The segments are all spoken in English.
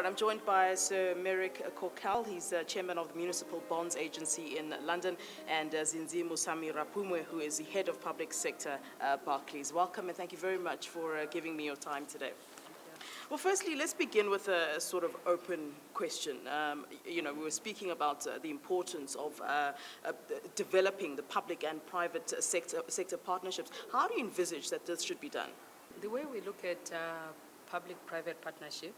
right, I'm joined by Sir Merrick Kokal. He's chairman of the Municipal Bonds Agency in London, and Zinzi Musami Rapumwe, who is the head of public sector Barclays. Welcome, and thank you very much for giving me your time today. Well, firstly, let's begin with a sort of open question. We were speaking about the importance of developing the public and private sector partnerships. How do you envisage that this should be done? The way we look at public-private partnership,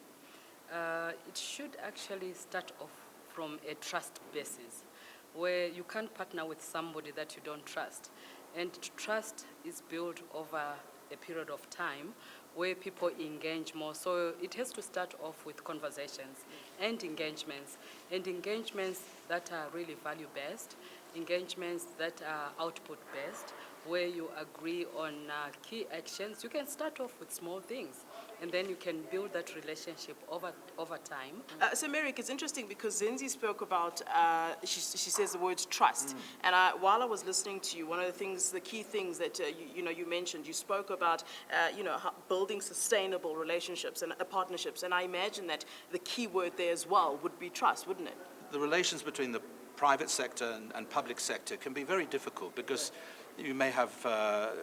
it should actually start off from a trust basis, where you can't partner with somebody that you don't trust. And trust is built over a period of time where people engage more. So it has to start off with conversations and engagements that are really value-based, engagements that are output-based, where you agree on key actions. You can start off with small things, and then you can build that relationship over time. So, Merrick, it's interesting because Zinzi spoke about, she says the word trust. And while I was listening to you, one of the key things that you mentioned, you spoke about, building sustainable relationships and partnerships. And I imagine that the key word there as well would be trust, wouldn't it? The relations between the private sector and public sector can be very difficult because you may have,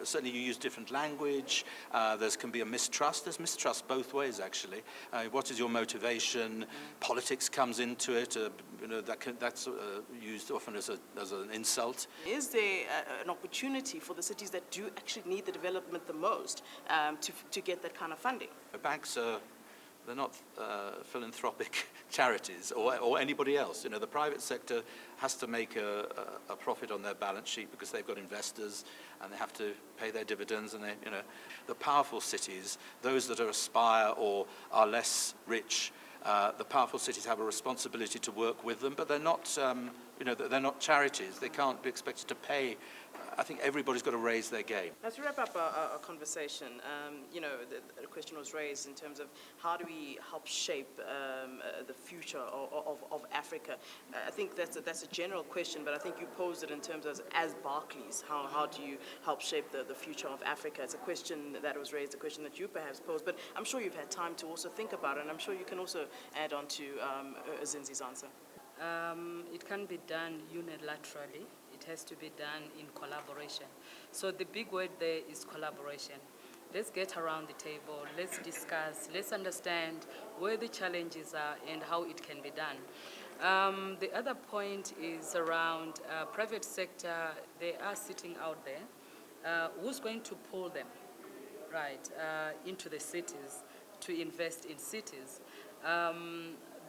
certainly you use different language, there can be a mistrust. There's mistrust both ways, actually. What is your motivation? Politics comes into it. That's used often as an insult. Is there an opportunity for the cities that do actually need the development the most to get that kind of funding? Banks they're not philanthropic charities or anybody else. The private sector has to make a profit on their balance sheet because they've got investors and they have to pay their dividends. And the powerful cities, those that aspire or are less rich, the powerful cities have a responsibility to work with them, but they're not. They're not charities. They can't be expected to pay. I think everybody's got to raise their game. As we wrap up our conversation, the question was raised in terms of how do we help shape the future of Africa. I think that's a general question, but I think you posed it in terms of as Barclays, how do you help shape the future of Africa? It's a question that was raised, a question that you perhaps posed, but I'm sure you've had time to also think about it, and I'm sure you can also add on to Zinzi's answer. It can be done unilaterally. It has to be done in collaboration. So the big word there is collaboration. Let's get around the table, let's discuss, let's understand where the challenges are and how it can be done. The other point is around private sector. They are sitting out there. Who's going to pull them, into the cities to invest in cities?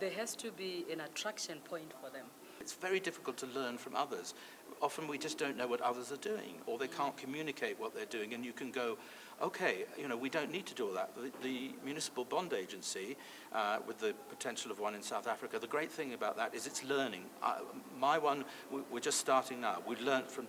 There has to be an attraction point for them. It's very difficult to learn from others. Often we just don't know what others are doing, or they can't communicate what they're doing, and you can go, okay, we don't need to do all that. The Municipal Bond Agency, with the potential of one in South Africa, the great thing about that is it's learning. My one, we're just starting now. We've learned from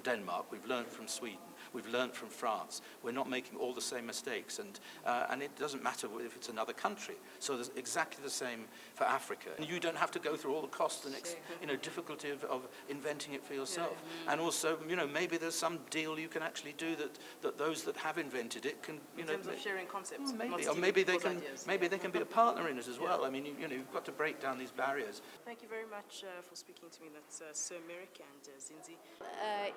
Denmark, we've learned from Sweden, we've learned from France. We're not making all the same mistakes, and it doesn't matter if it's another country. So there's exactly the same for Africa. And you don't have to go through all the costs and difficulty of inventing it for yourself. Yeah. And also, maybe there's some deal you can actually do that those that have invented it can, in terms of sharing concepts. Maybe they can be a partner in it as well. I mean, you've got to break down these barriers. Thank you very much for speaking to me. That's Sir Merrick and Zinzi.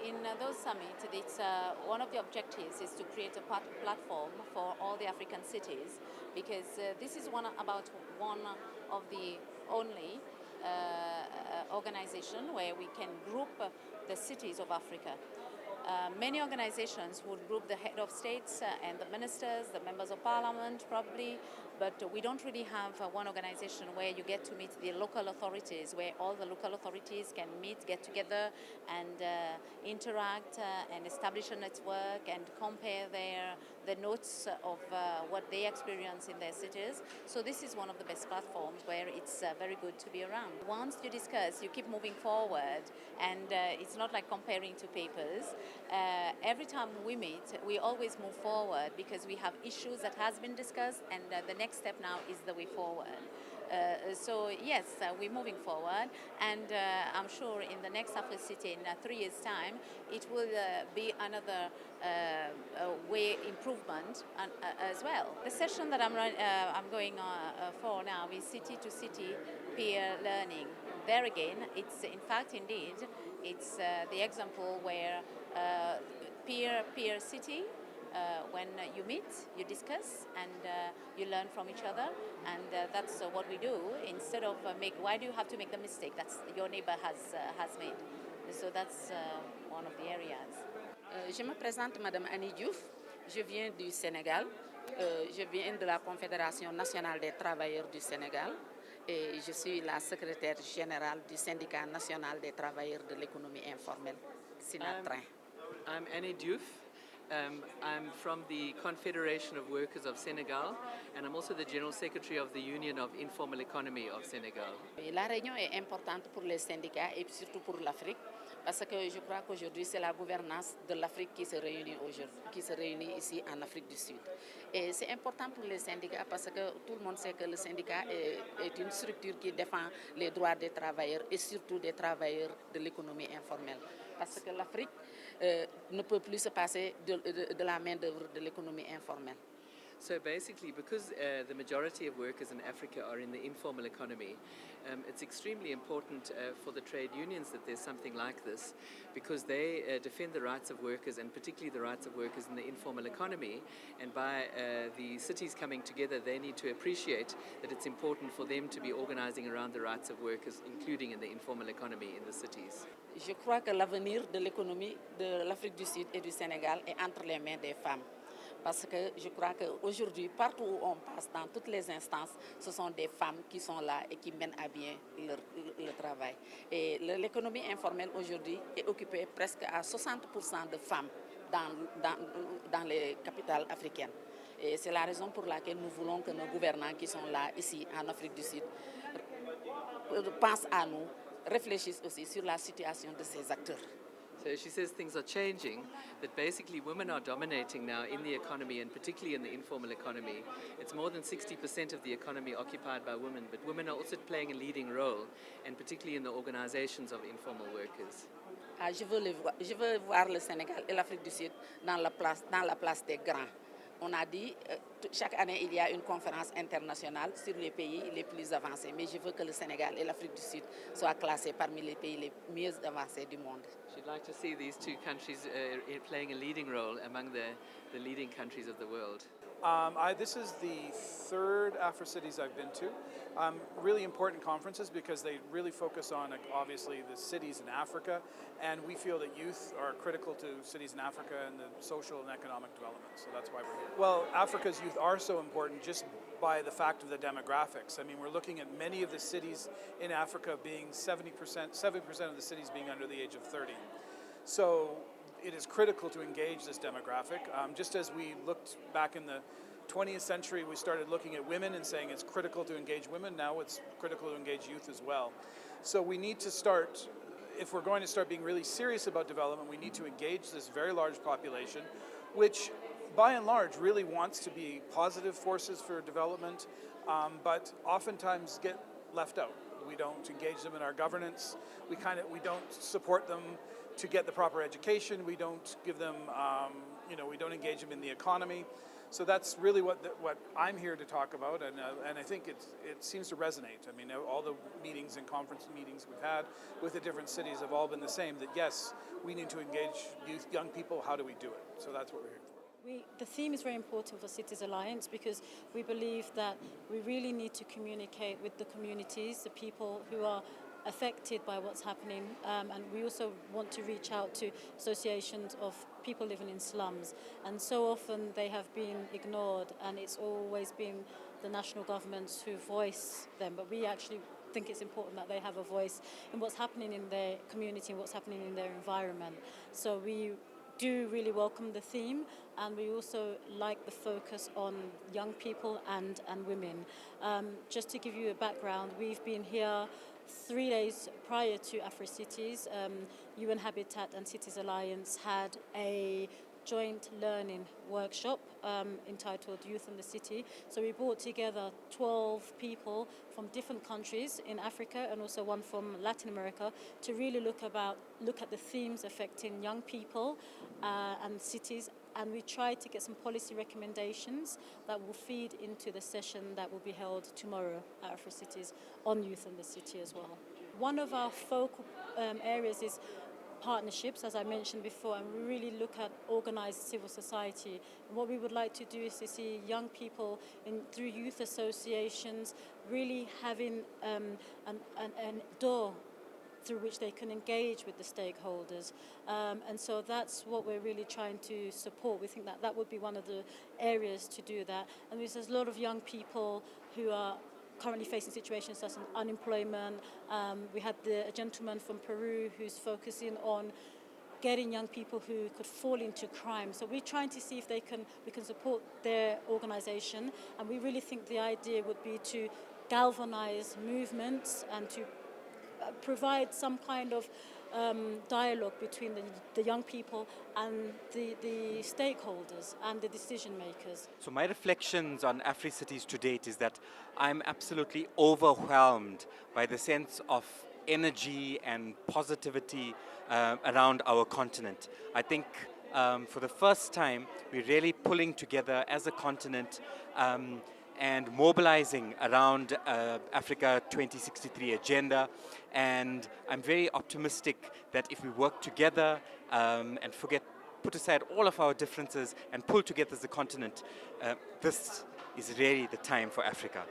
In those summits, it's one of the objectives is to create a platform for all the African cities, because this is one of the only organization where we can group the cities of Africa. Many organizations would group the head of states and the ministers, the members of parliament probably, but we don't really have one organization where you get to meet the local authorities, where all the local authorities can meet, get together and interact and establish a network and compare the notes of what they experience in their cities. So this is one of the best platforms where it's very good to be around. Once you discuss, you keep moving forward, and it's not like comparing two papers. Every time we meet, we always move forward because we have issues that has been discussed, and the next step now is the way forward. So yes, we're moving forward, and I'm sure in the next Africity in 3 years' time, it will be another way improvement as well. The session that I'm going for now is city to city peer learning. There again, it's in fact indeed it's the example where peer city. When you meet, you discuss, and you learn from each other, and that's what we do. Instead of why do you have to make the mistake that your neighbor has made? So that's one of the areas. Je me présente Madame Annie Diouf, je viens du Sénégal, je viens de la Confédération nationale des travailleurs du Sénégal et je suis la secrétaire générale du syndicat national des travailleurs de l'économie informelle, Sinatrin. I'm Annie Diouf. I'm from the Confederation of Workers of Senegal, and I'm also the General Secretary of the Union of Informal Economy of Senegal. La réunion est importante pour les syndicats et surtout pour l'Afrique, parce que je crois qu'aujourd'hui c'est la gouvernance de l'Afrique qui se réunit ici en Afrique du Sud. Et c'est important pour les syndicats parce que tout le monde sait que le syndicat est une structure qui défend les droits des travailleurs et surtout des travailleurs de l'économie informelle. Parce que l'Afrique ne peut plus se passer de la main-d'œuvre de l'économie informelle. So basically, because the majority of workers in Africa are in the informal economy, it's extremely important for the trade unions that there's something like this, because they defend the rights of workers, and particularly the rights of workers in the informal economy. And by the cities coming together, they need to appreciate that it's important for them to be organizing around the rights of workers, including in the informal economy in the cities. Je crois que l'avenir de l'économie de l'Afrique du Sud et du Sénégal est entre les mains des femmes. Parce que je crois qu'aujourd'hui, partout où on passe, dans toutes les instances, ce sont des femmes qui sont là et qui mènent à bien leur travail. Et l'économie informelle aujourd'hui est occupée presque à 60% de femmes dans les capitales africaines. Et c'est la raison pour laquelle nous voulons que nos gouvernants qui sont là, ici, en Afrique du Sud, pensent à nous, réfléchissent aussi sur la situation de ces acteurs. So she says things are changing, that basically women are dominating now in the economy, and particularly in the informal economy. It's more than 60% of the economy occupied by women, but women are also playing a leading role, and particularly in the organizations of informal workers. Je veux voir le Sénégal et l'Afrique du Sud dans la place des grands. On a dit, chaque année, il y a une conférence internationale sur les pays les plus avancés. Mais je veux que le Sénégal et l'Afrique du Sud soient classés parmi les pays les mieux avancés du monde. She'd like to see these two countries playing a leading role among the leading countries of the world. This is the third Africities I've been to. Really important conferences because they really focus on, obviously, the cities in Africa, and we feel that youth are critical to cities in Africa and the social and economic development, so that's why we're here. Well, Africa's youth are so important just by the fact of the demographics. I mean, we're looking at many of the cities in Africa being 70% of the cities being under the age of 30. So it is critical to engage this demographic. Just as we looked back in the 20th century, we started looking at women and saying it's critical to engage women. Now it's critical to engage youth as well. So we need to start, if we're going to start being really serious about development, we need to engage this very large population, which by and large really wants to be positive forces for development, but oftentimes get left out. We don't engage them in our governance. We don't support them to get the proper education. We don't give them, we don't engage them in the economy. So that's really what I'm here to talk about, and I think it seems to resonate. I mean, all the meetings and conference meetings we've had with the different cities have all been the same, that yes, we need to engage youth, young people. How do we do it? So that's what we're here for. The theme is very important for Cities Alliance because we believe that we really need to communicate with the communities, the people who are affected by what's happening, and we also want to reach out to associations of people living in slums, and so often they have been ignored, and it's always been the national governments who voice them, but we actually think it's important that they have a voice in what's happening in their community and what's happening in their environment. So we do really welcome the theme, and we also like the focus on young people and women. Just to give you a background, we've been here 3 days prior to Africities. UN Habitat and Cities Alliance had a joint learning workshop entitled Youth in the City. So we brought together 12 people from different countries in Africa and also one from Latin America to really look at the themes affecting young people and cities. And we tried to get some policy recommendations that will feed into the session that will be held tomorrow at Africities on youth in the city as well. One of our focal areas is partnerships, as I mentioned before, and we really look at organised civil society. And what we would like to do is to see young people through youth associations really having a door through which they can engage with the stakeholders. And so that's what we're really trying to support. We think that that would be one of the areas to do that. And there's a lot of young people who are currently facing situations such as unemployment. We had a gentleman from Peru who's focusing on getting young people who could fall into crime. So we're trying to see if we can support their organisation, and we really think the idea would be to galvanise movements and to provide some kind of dialogue between the young people and the stakeholders and the decision makers. So my reflections on Africities to date is that I'm absolutely overwhelmed by the sense of energy and positivity around our continent. I think for the first time we're really pulling together as a continent and mobilizing around Africa 2063 agenda, and I'm very optimistic that if we work together and put aside all of our differences and pull together as a continent, this is really the time for Africa.